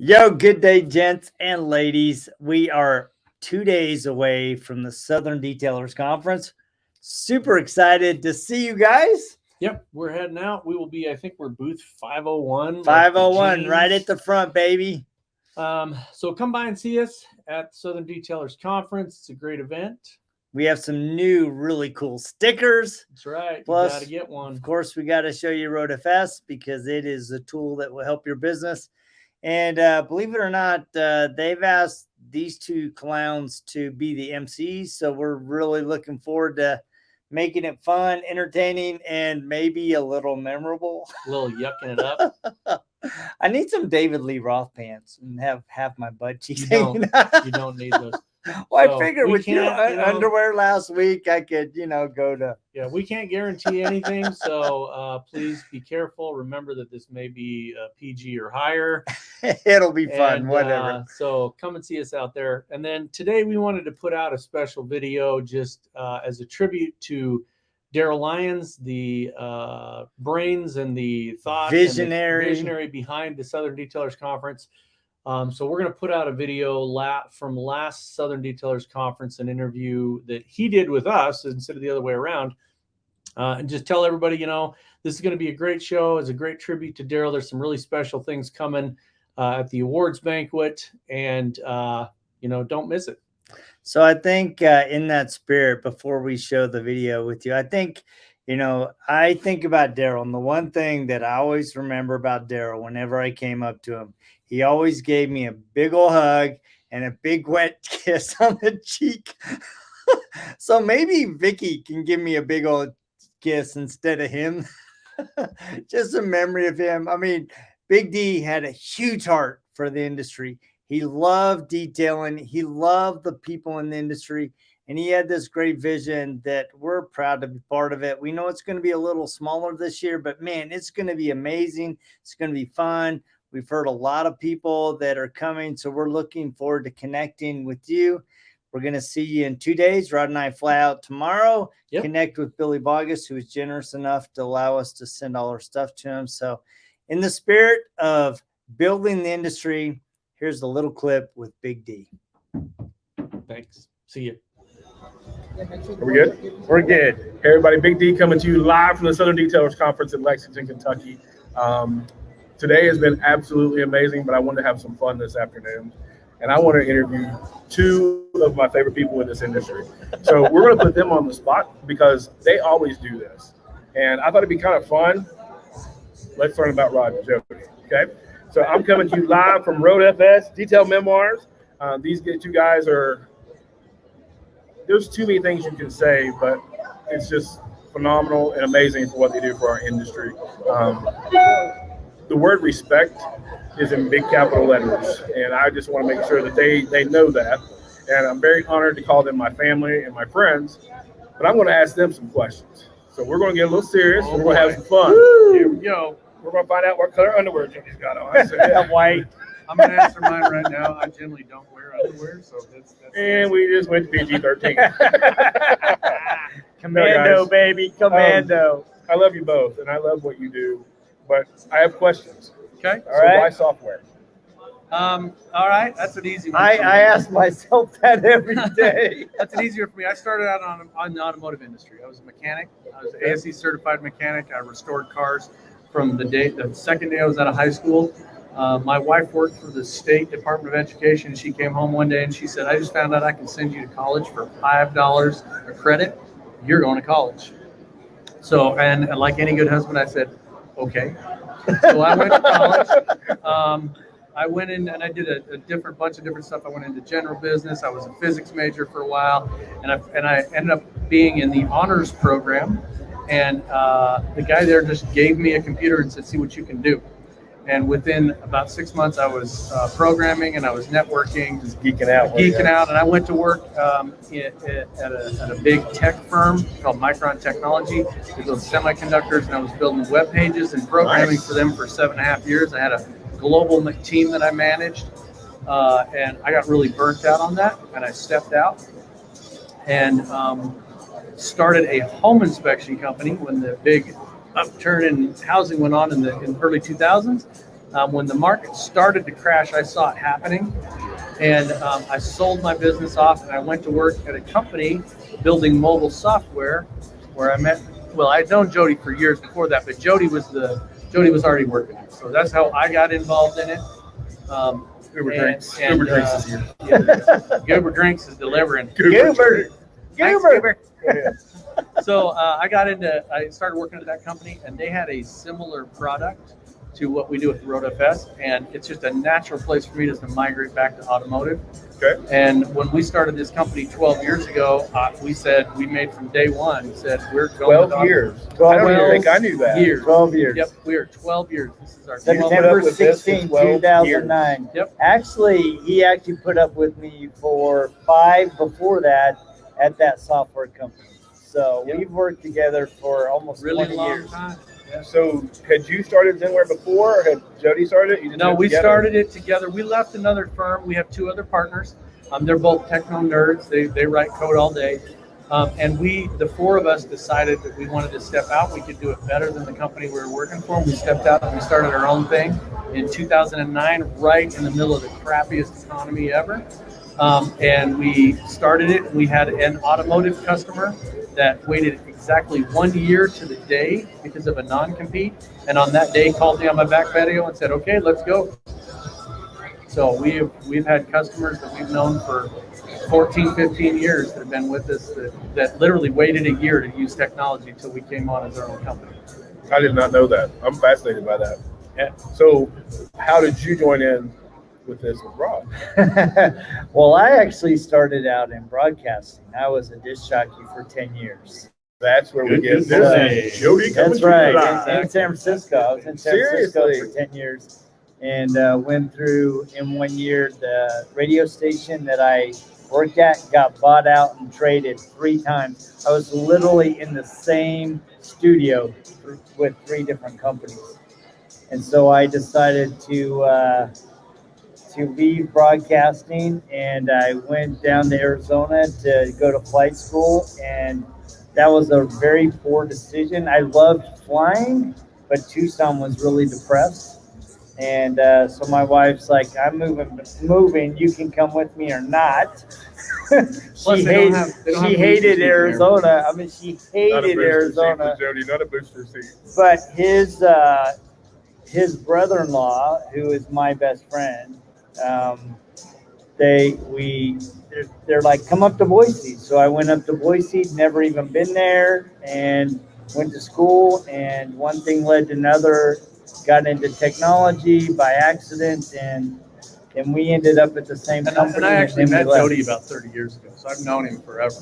Yo, good day, gents and ladies. We are 2 days away from the Southern Detailers Conference. Super excited to see you guys. Yep, we're heading out. We will be, I think we're booth 501. 501, right at the front, baby. So come by and see us at Southern Detailers Conference. It's a great event. We have some new, really cool stickers. That's right. Plus, you got to get one. Of course, we got to show you Road FS because it is a tool that will help your business. And believe it or not, they've asked these two clowns to be the MCs. So we're really looking forward to making it fun, entertaining, and maybe a little memorable. A little yucking it up. I need some David Lee Roth pants and have my butt cheeks. You don't need those. Well, so I figured with your underwear last week, I could, go to. Yeah, we can't guarantee anything. So please be careful. Remember that this may be PG or higher. It'll be fun, whatever. So come and see us out there. And then today we wanted to put out a special video just as a tribute to Daryl Lyons, the brains and the thought visionary behind the Southern Detailers Conference. So we're going to put out a video from last Southern Detailers Conference, an interview that he did with us instead of the other way around, and just tell everybody, this is going to be a great show. It's a great tribute to Daryl. There's some really special things coming at the awards banquet, and, don't miss it. So I think in that spirit, before we show the video with you, I think, I think about Daryl, and the one thing that I always remember about Daryl whenever I came up to him, he always gave me a big old hug and a big wet kiss on the cheek. So maybe Vicky can give me a big old kiss instead of him. Just a memory of him. I mean, Big D had a huge heart for the industry. He loved detailing. He loved the people in the industry. And he had this great vision that we're proud to be part of it. We know it's going to be a little smaller this year, but man, it's going to be amazing. It's going to be fun. We've heard a lot of people that are coming, so we're looking forward to connecting with you. We're going to see you in 2 days. Rod and I fly out tomorrow, connect with Billy Bogus, who was generous enough to allow us to send all our stuff to him. So in the spirit of building the industry, here's the little clip with Big D. Thanks. See you. Are we good? We're good. Hey, everybody, Big D coming to you live from the Southern Detailers Conference in Lexington, Kentucky. Today has been absolutely amazing, but I wanted to have some fun this afternoon. And I want to interview two of my favorite people in this industry. So we're going to put them on the spot because they always do this. And I thought it'd be kind of fun. Let's learn about Rod and Jody, okay? So I'm coming to you live from Road FS, Detail Memoirs. These two guys there's too many things you can say, but it's just phenomenal and amazing for what they do for our industry. The word respect is in big capital letters, and I just want to make sure that they know that. And I'm very honored to call them my family and my friends, but I'm going to ask them some questions. So we're going to get a little serious. We're going to have some fun. Woo! Here we go. We're going to find out what color underwear Jimmy's got on. So, White. I'm going to answer mine right now. I generally don't wear underwear, so that's and we just went to PG-13. Commando, baby, commando. I love you both, and I love what you do, but I have questions. Okay. All right. Why software? All right. That's an easy one. I ask myself that every day. That's an easier for me. I started out on the automotive industry. I was a mechanic. I was an ASE certified mechanic. I restored cars from the second day I was out of high school. My wife worked for the State Department of Education. She came home one day and she said, I just found out I can send you to college for $5 a credit. You're going to college. So, and like any good husband, I said, okay. So I went to college. I went in and I did a bunch of different stuff. I went into general business. I was a physics major for a while, and I ended up being in the honors program. And the guy there just gave me a computer and said, see what you can do. And within about 6 months, I was programming and I was networking, just geeking out. And I went to work at a big tech firm called Micron Technology. They built semiconductors, and I was building web pages and programming for them for 7.5 years. I had a global team that I managed, and I got really burnt out on that, and I stepped out and started a home inspection company when the big upturn in housing went on in the early 2000s. When the market started to crash, I saw it happening, and I sold my business off, and I went to work at a company building mobile software, where I met. Well, I'd known Jody for years before that, but Jody was already working there, so that's how I got involved in it. Uber Drinks is here. Uber Drinks is delivering. Goober. Thanks, Goober. So I started working at that company, and they had a similar product to what we do at the Road FS, and it's just a natural place for me to migrate back to automotive. Okay. And when we started this company 12 years ago, we made from day one, said we're going 12 years. 12 I don't even years. think I knew that. years. 12 years. Yep, we are 12 years. This is our September with this for 16, 12 2009. Yep. Actually, he actually put up with me for 5 before that at that software company. So Yep. we've worked together for almost really 20 long years. time. Yeah. So had you started Zenware before, or had Jody started it? You just No, did it we together? started it together. We left another firm. We have 2 other partners. They're both techno nerds. They write code all day. And the 4 of us decided that we wanted to step out. We could do it better than the company we were working for. We stepped out and we started our own thing in 2009, right in the middle of the crappiest economy ever. And we started it. We had an automotive customer that waited exactly 1 year to the day because of a non-compete. And on that day, called me on my back patio and said, "Okay, let's go." So we've had customers that we've known for 14, 15 years that have been with us that literally waited a year to use technology until we came on as our own company. I did not know that. I'm fascinated by that. Yeah. So how did you join in with this with Rob? Well, I actually started out in broadcasting. I was a disc jockey for 10 years. That's where we Good get business. this. Jody coming That's to you right. live. In San Francisco. I was in San Francisco Seriously? for 10 years and went through in 1 year the radio station that I worked at got bought out and traded 3 times. I was literally in the same studio with 3 different companies. And so I decided to leave broadcasting, and I went down to Arizona to go to flight school, and that was a very poor decision. I loved flying, but Tucson was really depressed. And so my wife's like, "I'm moving. You can come with me or not." Plus, they don't have she booster hated seats there. Arizona. I mean, she Not a hated booster Arizona. seat for Jody, not a booster seat. But his brother-in-law, who is my best friend, they're like, "Come up to Boise." So I went up to Boise, never even been there, and went to school. And one thing led to another. Got into technology by accident, and we ended up at the same company. And I actually then met we left. Jody about 30 years ago, so I've known him forever.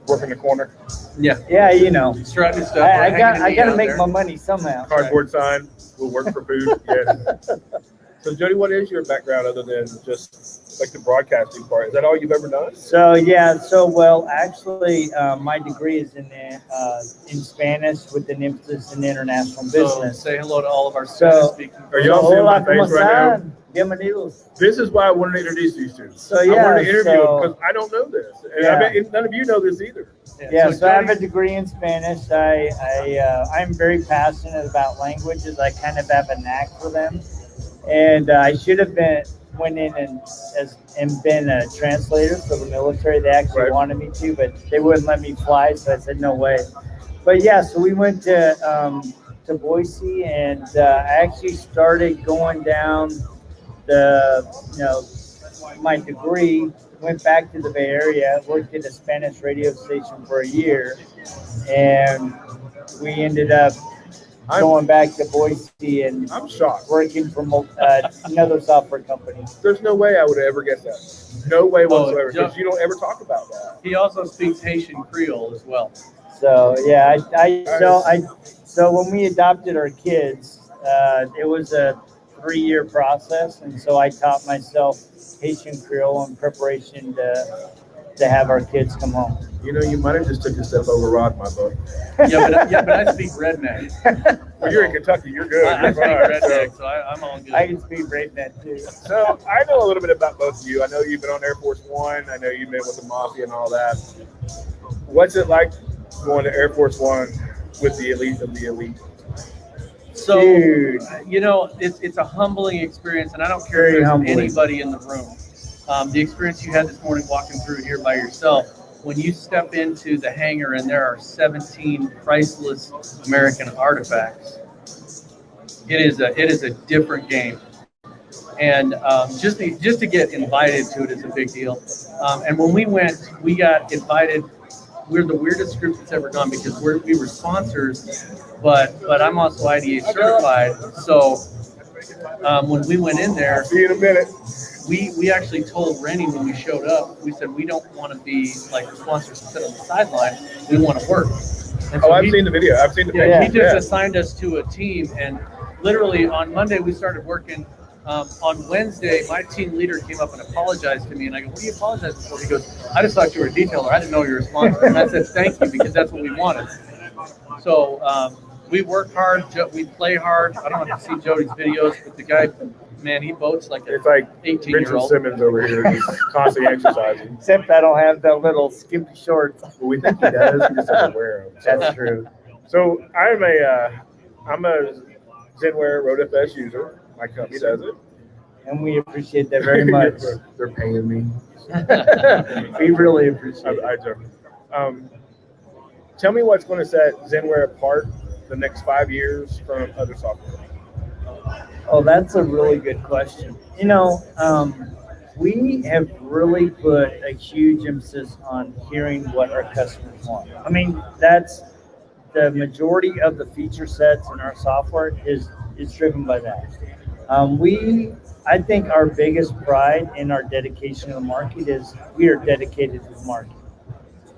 Working the corner, Yeah. Yeah, you know, Strutting stuff. I hanging got in I the got to out make there. my money somehow. cardboard sign, will work for food. Yes. So Jody, what is your background other than just like the broadcasting part? Is that all you've ever done? So well, actually, my degree is in Spanish with an emphasis in international So business. say hello to all of our So- Spanish-speaking. Are y'all seeing my Hola, ¿cómo face right now? están? Bienvenidos. This is why I wanted to introduce these two. So I wanted yeah, to interview them so because I don't know this, and Yeah. I bet none of you know this either. yeah, so I have a Jody- degree in Spanish. I'm very passionate about languages. I kind of have a knack for them, and I should have went in and been a translator for the military. They actually Right. wanted me to, but they wouldn't let me fly, so I said no way. But yeah, so we went to Boise, and I actually started going down my degree. Went back to the Bay Area, worked at a Spanish radio station for a year, and we ended up going back to Boise and I'm shocked. working for another software company. There's no way I would have ever guessed that. No way whatsoever, Joe- because you don't ever talk about that. He also speaks Haitian Creole as well. So yeah, so when we adopted our kids, it was a 3-year process, and so I taught myself Haitian Creole in preparation to have our kids come home. You know, you might have just took a step over Rod in my book. But I speak redneck. Well, you're in Kentucky. You're good. I You're speak fine. redneck, so I'm all good. I can speak breakneck too. So I know a little bit about both of you. I know you've been on Air Force One. I know you've been with the Mafia and all that. What's it like going to Air Force One with the elite of the elite? So, Dude. you know, it's a humbling experience, and I don't care Very if there's humbling. anybody in the room. The experience you had this morning walking through here by yourself, when you step into the hangar and there are 17 priceless American artifacts, it is a different game. And just to get invited to it is a big deal. And when we went, we got invited. We're the weirdest group that's ever gone because we were sponsors, but I'm also IDA certified. So when we went in there, See you in a minute. we actually told Rennie when we showed up, we said we don't want to be like the sponsors to sit on the sideline. We want to work. And so I've seen the video. I've seen the yeah, picture. he just assigned us to a team, and literally on Monday we started working. On Wednesday, my team leader came up and apologized to me, and I go, "What are you apologizing for?" He goes, "I just thought you were a detailer. I didn't know you were a sponsor." And I said, "Thank you, because that's what we wanted." So we work hard, we play hard. I don't have to see Jody's videos, but the guy, man, he boats like It's like 18-year-old. Richard Simmons over here, just constantly exercising. Except I don't have the little skimpy shorts. Well, we think he does. He just doesn't wear them. That's true. So I'm a Zenware RoadFS user. My company does it. And we appreciate that very much. They're paying me. We really appreciate it. I do. Tell me what's going to set Zenware apart the next 5 years from other software. Oh, that's a really good question. You know, we have really put a huge emphasis on hearing what our customers want. I mean, that's the majority of the feature sets in our software is driven by that. I think our biggest pride in our dedication to the market is we are dedicated to the market,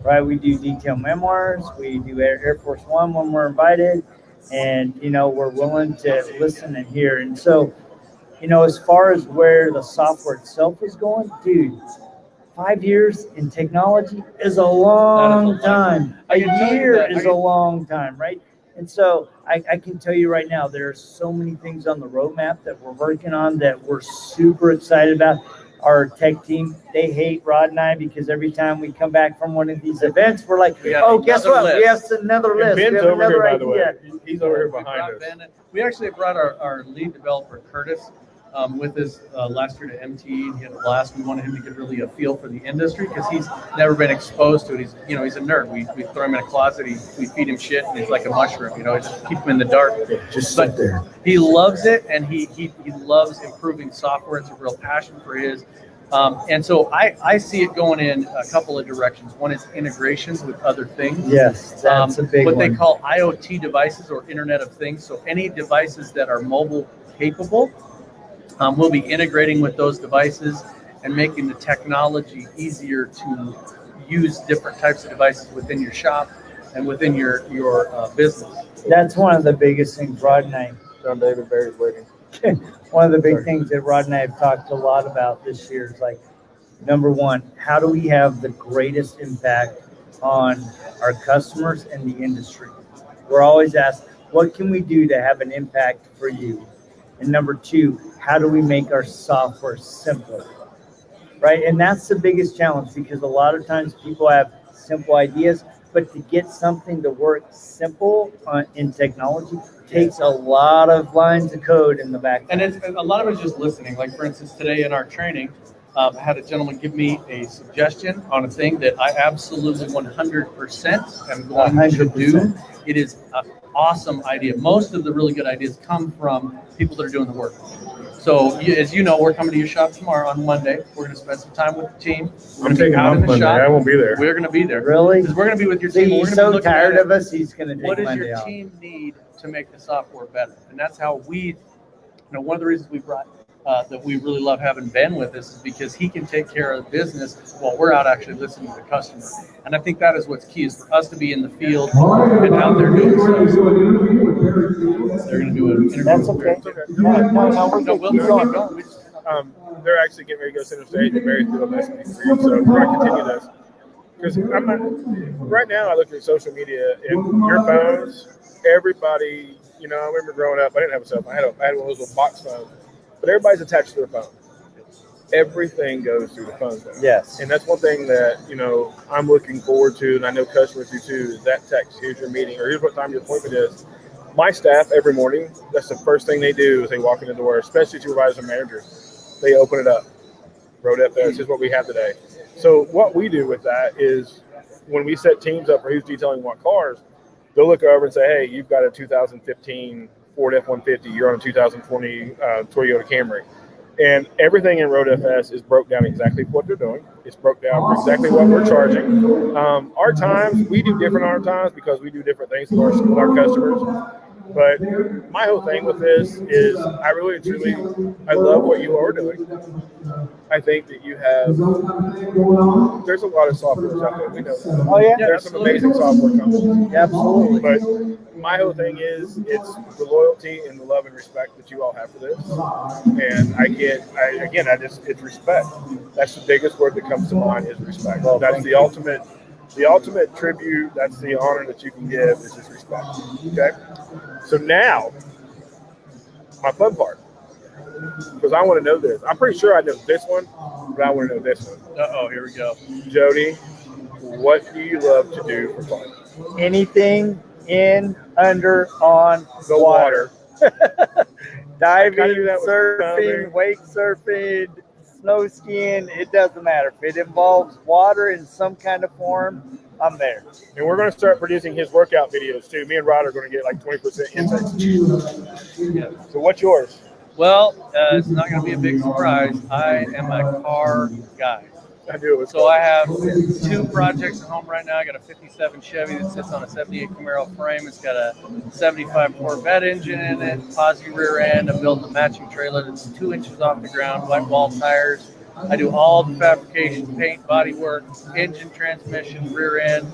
right? We do detail memoirs, we do Air Force One when we're invited, and, you know, we're willing to listen and hear. And so, you know, as far as where the software itself is going, dude, 5 years in technology is a long time. A year is a long time, right? And so I can tell you right now, there are so many things on the roadmap that we're working on that we're super excited about. Our tech team, they hate Rod and I because every time we come back from one of these events, we're like, oh, guess what? We have another list. Ben's We have over here, another by the way. idea. He's over here behind us. We actually brought our lead developer, Curtis, with us last year to MTE. He had a blast. We wanted him to get really a feel for the industry because he's never been exposed to it. He's a nerd. We throw him in a closet. We feed him shit, and he's like a mushroom. You know, just keep him in the dark. Just sit there. He loves it, and he loves improving software. It's a real passion for his. And so I see it going in a couple of directions. One is integrations with other things. Yes, that's a big what one. they call IoT devices or Internet of Things. So any devices that are mobile capable, we'll be integrating with those devices and making the technology easier to use different types of devices within your shop and within your business. That's one of the biggest things Rod and I, John David Barry's waiting. one of the big things that Rod and I have talked a lot about this year is like, number one, how do we have the greatest impact on our customers and the industry? We're always asked, what can we do to have an impact for you? And number two, how do we make our software simpler? Right? And that's the biggest challenge because a lot of times people have simple ideas, but to get something to work simple in technology takes a lot of lines of code in the back. And a lot of it's just listening. Like, for instance, today in our training, I had a gentleman give me a suggestion on a thing that I absolutely 100% am going to do. It is an awesome idea. Most of the really good ideas come from people that are doing the work. So, as you know, we're coming to your shop tomorrow on Monday. We're going to spend some time with the team. We're I'm going to be taking out off in the Monday. shop. I won't be there. We're going to be there. Really? Because we're going to be with your See, team. We're he's going to be so looking tired at of us, he's going to take what does Monday your off. team need to make the software better? And that's how one of the reasons we brought that we really love having Ben with us is because he can take care of the business while we're out actually listening to the customer. And I think that is what's key, is for us to be in the field and out there doing stuff. They're going to do an interview. That's okay. No, we'll keep going. They're actually getting ready to go center stage and Barry through a message for you. So we're going to continue this. Because right now I look at social media and your phones, everybody, you know, I remember growing up, I didn't have a cell phone. I had one of those little box phones. But everybody's attached to their phone. Everything goes through the phone now. Yes. And that's one thing that, you know, I'm looking forward to, and I know customers do too, is that text, here's your meeting, or here's what time your appointment is. my staff every morning, that's the first thing they do is they walk in the door, especially supervisors and managers. They open it up. Road FS is what we have today. So what we do with that is when we set teams up for who's detailing what cars, they'll look over and say, hey, you've got a 2015 Ford F-150. You're on a 2020 Toyota Camry. And everything in Road FS is broke down exactly what they're doing. It's broke down for exactly what we're charging. Our times, we do different our times because we do different things with our customers. But my whole thing with this is I really and truly, I love what you are doing. I think that you have, there's a lot of software out there. We know that. Oh, yeah. There's some amazing software companies. Absolutely. But my whole thing is it's the loyalty and the love and respect that you all have for this. And it's respect. That's the biggest word that comes to mind is respect. That's the ultimate tribute. That's the honor that you can give is just respect. Okay. So now, my fun part, because I want to know this. I'm pretty sure I know this one, but I want to know this one. Uh-oh, here we go. Jody, what do you love to do for fun? Anything in, under, on The water. Diving, that was surfing, coming. wake surfing, snow skiing, it doesn't matter. If it involves water in some kind of form, I'm there. And we're going to start producing his workout videos too. Me and Rod are going to get like 20% intakes. Yeah. So what's yours? Well, it's not going to be a big surprise. I am a car guy. I knew it was. So I have 2 projects at home right now. I got a 57 Chevy that sits on a 78 Camaro frame. It's got a 75 Corvette engine in it, posi rear end. I built a matching trailer that's 2 inches off the ground, white wall tires. I do all the fabrication, paint, body work, engine, transmission, rear end.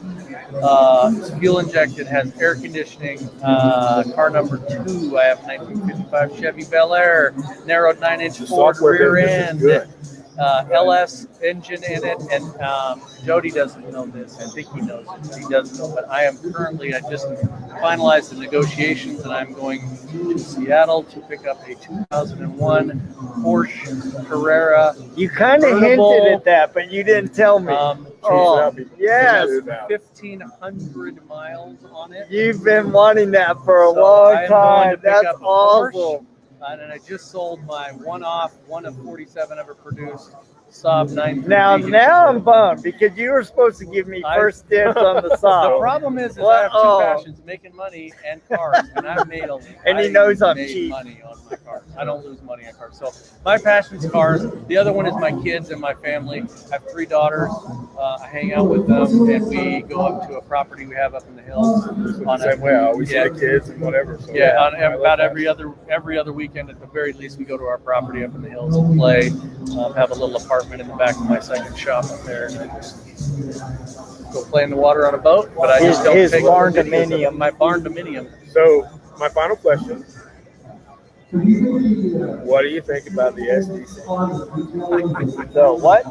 It's fuel injected, has air conditioning. Car number 2, I have a 1955 Chevy Bel Air, narrowed 9-inch Ford rear end. LS engine in it, and Jody doesn't know this. I think he knows it, but he doesn't know. But I just finalized the negotiations, and I'm going to Seattle to pick up a 2001 Porsche Carrera. You kind of hinted at that, but you didn't tell me. Yes. 1,500 miles on it. You've been wanting that for a So long I'm going time. to pick That's up a Porsche. awesome. And I just sold my one of 47 ever produced Saab 9. Now I'm bummed because you were supposed to give me first dibs on the The Saab. problem is I have 2 passions: making money and cars. And I've made And he knows I'm made cheap. money on my cars. I don't lose money on cars. So my passion's cars. The other one is my kids and my family. I have 3 daughters. I hang out with them, and we go up to a property we have up in the hills. The same way. I always see the kids and whatever. So About every other weekend at the very least, we go to our property up in the hills and play. Have a little apartment in the back of my second shop up there, and I just go play in the water on a boat. But I just don't His take barn videos of dominium. my barn dominium. So my final question. What do you think about the SDC? The what?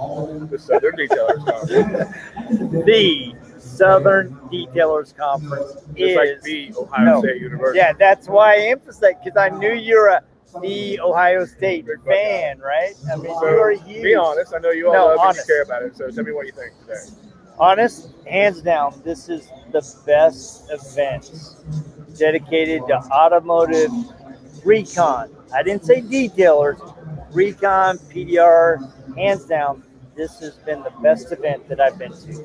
The Southern Detailers Conference. The Southern Detailers Conference It's like is the Ohio State University. Yeah, that's why I emphasize because I knew you're the Ohio State fan, right? I mean, So, you are huge. be honest. I know you all No, love and you honest. care about it. So tell me what you think today. Honest, hands down, this is the best event dedicated to automotive recon. I didn't say detailers, recon, PDR, hands down, this has been the best event that I've been to.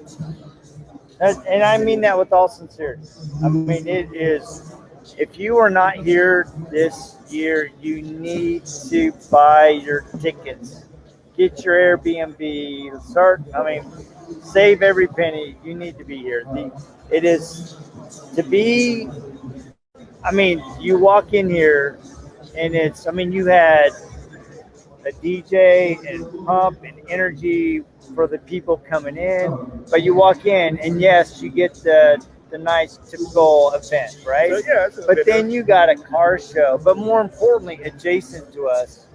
And I mean that with all sincerity. I mean, it is, if you are not here this year, you need to buy your tickets. Get your Airbnb, save every penny. You need to be here. It is to be, you walk in here and you had a DJ and pump and energy for the people coming in, but you walk in and yes, you get the nice typical event, right? So, yeah, it's a But bit then you got a car show, but more importantly, adjacent to us,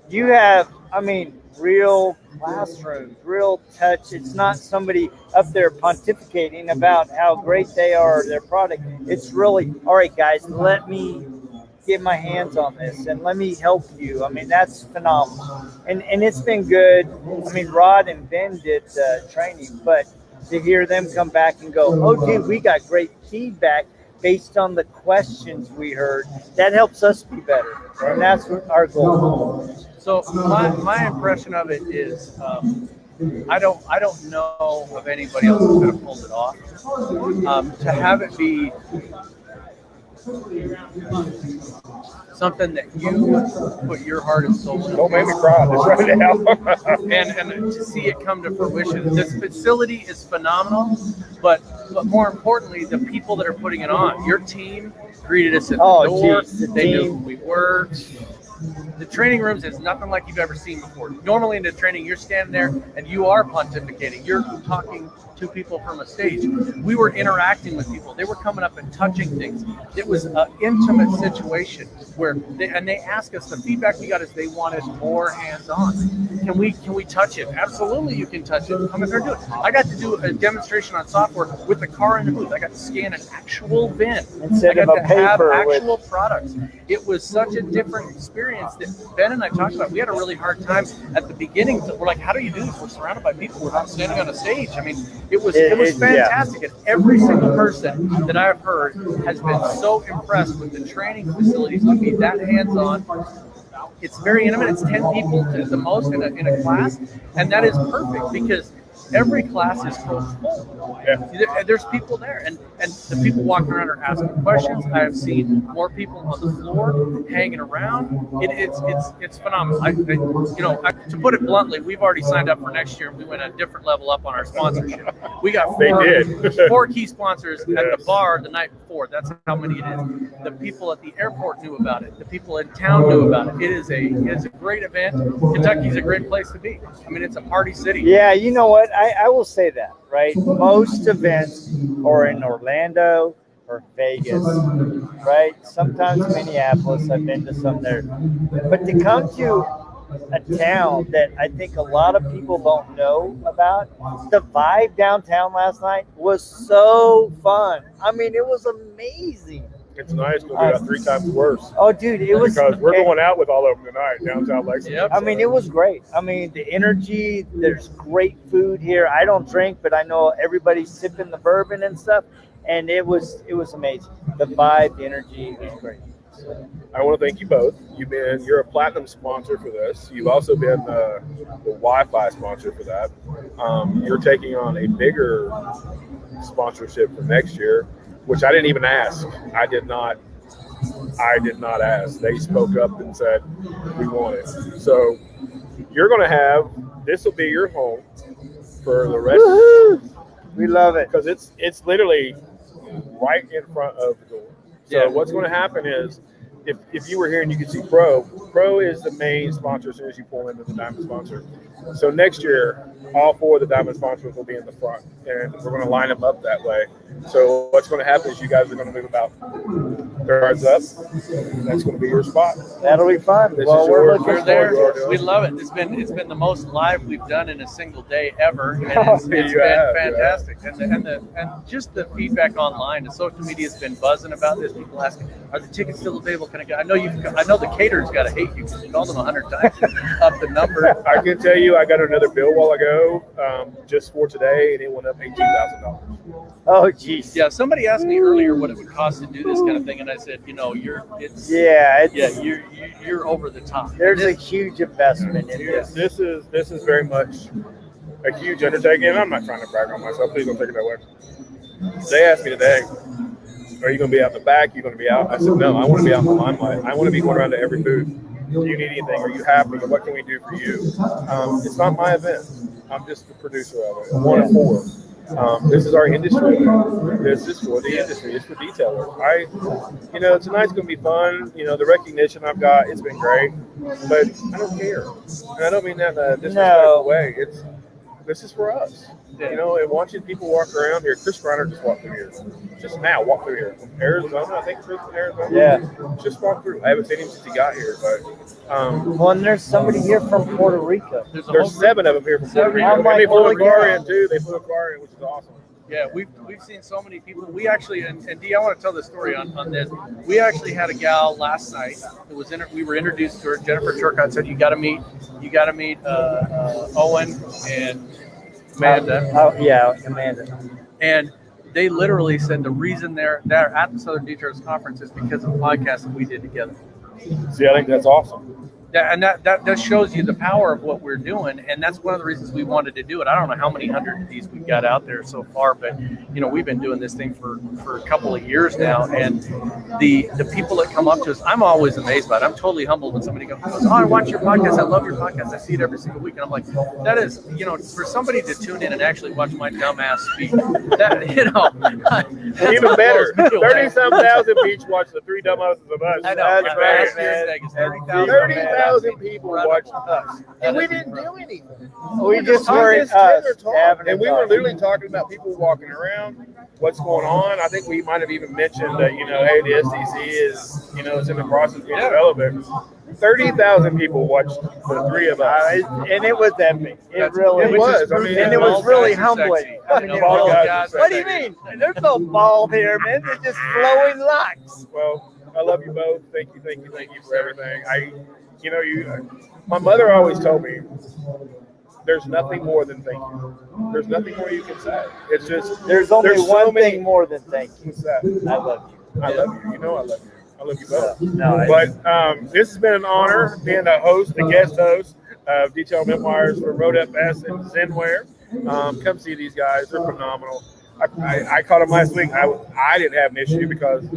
you have, real classrooms, real touch. It's not somebody up there pontificating about how great they are, their product. It's really, all right, guys, let me get my hands on this and let me help you. That's phenomenal. And it's been good. Rod and Ben did training, but to hear them come back and go, oh, dude, we got great feedback. based on the questions we heard, that helps us be better. And that's our goal. So my impression of it is, I don't know of anybody else who could have pulled it off. To have it be something that you put your heart and soul into. Don't make me cry this right now. and to see it come to fruition. This facility is phenomenal, but more importantly, the people that are putting it on. Your team greeted us at the door. They knew who we were. The training rooms is nothing like you've ever seen before. Normally in the training, you're standing there and you are pontificating. You're talking to people from a stage. We were interacting with people. They were coming up and touching things. It was an intimate situation where they asked us, the feedback we got is they wanted more hands-on. Can we touch it? Absolutely, you can touch it. Come in there and do it. I got to do a demonstration on software with the car in the booth. I got to scan an actual VIN. Instead I got of a to have paper actual products. It was such a different experience that Ben and I talked about. We had a really hard time at the beginning. We're like, how do you do this? We're surrounded by people. We're not standing on a stage. I mean, it was fantastic. And every single person that I've heard has been so impressed with the training facilities to be that hands-on. It's very intimate. It's 10 people at the most in a class, and that is perfect because every class is full. Yeah. There's people there, and the people walking around are asking questions. I have seen more people on the floor hanging around. It's phenomenal. To put it bluntly, we've already signed up for next year. We went a different level up on our sponsorship. We got four key sponsors at the bar the night before. That's how many it is. The people at the airport knew about it. The people in town knew about it. It is a great event. Kentucky's a great place to be. I mean, it's a party city. Yeah, you know what? I will say that, right? Most events are in Orlando or Vegas, right? Sometimes Minneapolis. I've been to some there. But to come to a town that I think a lot of people don't know about, the vibe downtown last night was so fun. I mean, it was amazing. It's nice because we got 3 times worse. Oh, dude, it was because we're going out with all of them tonight downtown Lexington. Yep. I mean, it was great. I mean, the energy. There's great food here. I don't drink, but I know everybody's sipping the bourbon and stuff, and it was amazing. The vibe, the energy was great. So. I want to thank you both. You're a platinum sponsor for this. You've also been the Wi-Fi sponsor for that. You're taking on a bigger sponsorship for next year, which I didn't even ask. I did not ask. They spoke up and said, we want it. So you're going to have, this will be your home for the rest. Woo-hoo! We love it. Because it's literally right in front of the door. So what's going to happen is, if you were here and you could see Pro is the main sponsor as soon as you pull into the Diamond sponsor. So next year, all 4 of the Diamond sponsors will be in the front, and we're going to line them up that way. So what's going to happen is you guys are going to move about yards up. That's going to be your spot. That'll be fun. We're there. We love it. It's been the most live we've done in a single day ever, and it's been fantastic. Yeah. And just the feedback online, the social media has been buzzing about this. People asking, "Are the tickets still available? Can I go?" I know the caterers got to hate you because you called them 100 times up the number. I can tell you, I got another bill while ago, just for today, and it went up $18,000. Oh, geez. Yeah, somebody asked me earlier what it would cost to do this kind of thing, and I said, you're over the top. There's a huge investment in this. This is very much a huge undertaking, and I'm not trying to brag on myself. Please don't take it that way. They asked me today, are you going to be out in the back? Are you going to be out? I said, no, I want to be out in the limelight. I want to be going around to every booth. Do you need anything? Are you happy? What can we do for you? It's not my event. I'm just the producer of it. I'm 1 of 4. This is our industry. This is for the industry. It's for detailers. Tonight's going to be fun. The recognition I've got, it's been great. But I don't care. And I don't mean that in a disrespectful way. This is for us. And watching people walk around here. Chris Reiner just walked through here. Just now, walk through here. From Arizona, I think Chris from Arizona. Yeah. Just walked through. I haven't seen him since he got here. But and there's somebody here from Puerto Rico. There's 7 of them here from Puerto Rico. And they flew a car in, too. They flew a car in, which is awesome. Yeah, we've seen so many people. We actually, and Dee, I want to tell the story on this. We actually had a gal last night that was we were introduced to her. Jennifer Turcott said, you got to meet Owen and Amanda. Amanda. And they literally said the reason they're at the Southern Detailers Conference is because of the podcast that we did together. See, I think that's awesome. Yeah, and that shows you the power of what we're doing, and that's one of the reasons we wanted to do it. I don't know how many hundred of these we've got out there so far, but we've been doing this thing for a couple of years now, and the people that come up to us, I'm always amazed by it. I'm totally humbled when somebody goes, "Oh, I watch your podcast. I love your podcast. I see it every single week." And I'm like, that is, for somebody to tune in and actually watch my dumbass speak, that even better. 30-some thousand each watch the three dumbasses of us. I know. That's Last right, year's man. egg is 30,000. 30,000 people watched us, and we didn't do anything. We just weren't us. And we were literally talking about people walking around, what's going on. I think we might have even mentioned that, hey, the SDC is, it's in the process of development. 30,000 people watched the three of us, and it was epic. It really was. I mean, and it was really humbling. What do you mean? There's no bald here, man. They're just flowing locks. Well, I love you both. Thank you for everything. My mother always told me, there's nothing more than thank you. There's nothing more you can say. It's just there's one thing more than thank you. What's that? I love you. I love you. I love you. I love you both. No, but this has been an honor being the host, the guest host of Detail Memoirs for Road FS and Zenware. Come see these guys; they're phenomenal. I caught them last week. I didn't have an issue because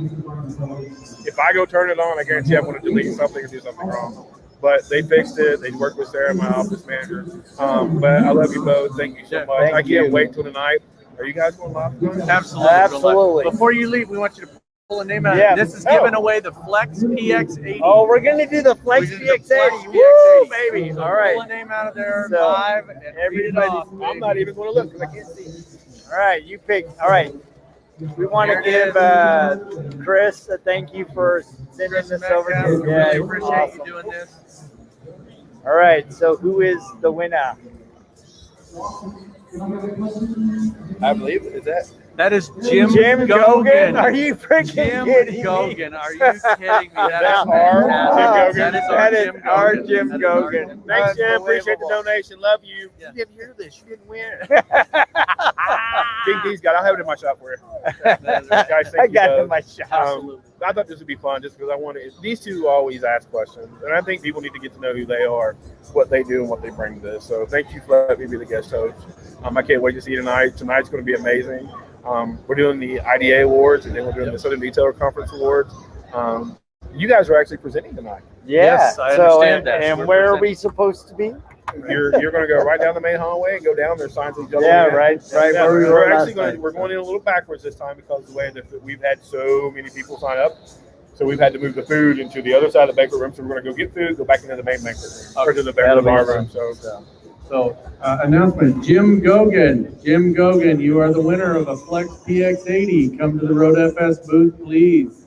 if I go turn it on, I guarantee I'm going to delete something or do something wrong. But they fixed it. They worked with Sarah, my office manager. But I love you both. Thank you so much. I can't wait till tonight. Are you guys going live? Absolutely. Before you leave, we want you to pull a name out. Yeah. This is giving away the Flex PX80. Oh, we're going to do the Flex PX80. Woo, baby. All right. Pull a name out of there live and everybody. I'm not even going to look because I can't see. All right, you pick. All right. We want to give Chris a thank you for sending this over to us. Yeah, I appreciate you doing this. All right, so who is the winner? I believe it. Is that? That is Jim Gogan. Are you freaking kidding me? Gogan. Are you kidding me? That is our Jim Gogan. Thanks, Jim. Appreciate the donation. Love you. Yeah. You didn't hear this. You didn't win. Big D's got it. I'll have it in my shop for you. Guys, I got it in my shop. I thought this would be fun just because I wanted these two always ask questions. And I think people need to get to know who they are, what they do, and what they bring to this. So thank you for letting me be the guest host. I can't wait to see you tonight. Tonight's going to be amazing. We're doing the IDA Awards, and then we're doing the Southern Detailer Conference Awards. You guys are actually presenting tonight. Yeah. Yes, I understand that. And where are we supposed to be? You're going to go right down the main hallway and go down. There's signs of Yeah, right. Yeah, we're actually we're going in a little backwards this time because of the way that we've had so many people sign up. So we've had to move the food into the other side of the banquet room. So we're going to go get food, go back into the main banquet room, or to the bar room. So announcement, Jim Gogan. Jim Gogan, you are the winner of a Flex PX80. Come to the Road FS booth, please.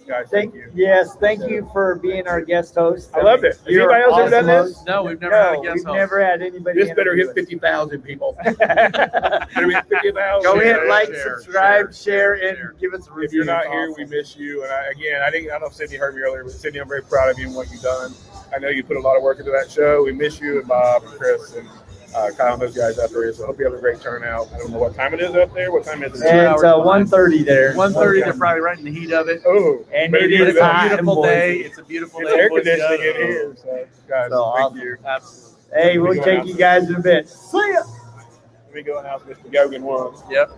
Guys, thank you. Yes, thank you for being our guest host. I loved it. Has anybody else ever done this? No, we've never had a guest host. We've never had anybody. This better hit 50,000 people. Better hit 50,000. Go hit, like, subscribe, share, and give us a review. If you're not here, we miss you. And I don't know if Sydney heard me earlier, but Sydney, I'm very proud of you and what you've done. I know you put a lot of work into that show. We miss you, and Bob and Chris and Kyle and those guys out there. So I hope you have a great turnout. I don't know what time it is up there. What time is it? It's 1:30 there. 1:30. They're probably right in the heat of it. Oh, and it is a beautiful day. It's a beautiful day. Air conditioning in here. So, guys, thank you. Absolutely. Hey, we'll take you guys in a bit. See ya. Let me go and ask Mr. Gogan once. Yep.